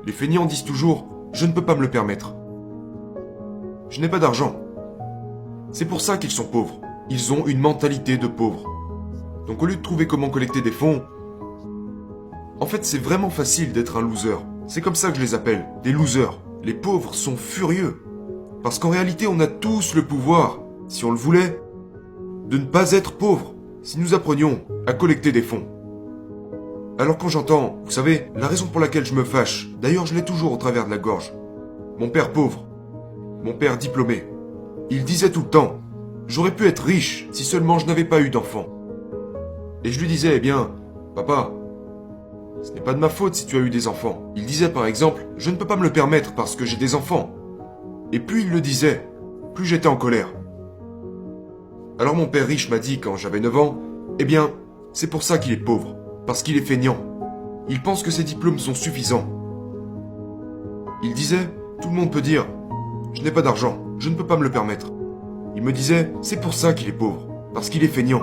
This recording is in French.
Les feignants disent toujours « je ne peux pas me le permettre ». Je n'ai pas d'argent. C'est pour ça qu'ils sont pauvres. Ils ont une mentalité de pauvres. Donc au lieu de trouver comment collecter des fonds, en fait c'est vraiment facile d'être un loser. C'est comme ça que je les appelle, des losers. Les pauvres sont furieux. Parce qu'en réalité on a tous le pouvoir, si on le voulait, de ne pas être pauvres, si nous apprenions à collecter des fonds. Alors quand j'entends, vous savez, la raison pour laquelle je me fâche, d'ailleurs je l'ai toujours au travers de la gorge, mon père pauvre, mon père diplômé, il disait tout le temps, j'aurais pu être riche si seulement je n'avais pas eu d'enfants. Et je lui disais, eh bien, papa, ce n'est pas de ma faute si tu as eu des enfants. Il disait par exemple, je ne peux pas me le permettre parce que j'ai des enfants. Et plus il le disait, plus j'étais en colère. Alors mon père riche m'a dit quand j'avais 9 ans, eh bien, c'est pour ça qu'il est pauvre, parce qu'il est feignant. Il pense que ses diplômes sont suffisants. Il disait, tout le monde peut dire, je n'ai pas d'argent, je ne peux pas me le permettre. Il me disait, c'est pour ça qu'il est pauvre, parce qu'il est feignant.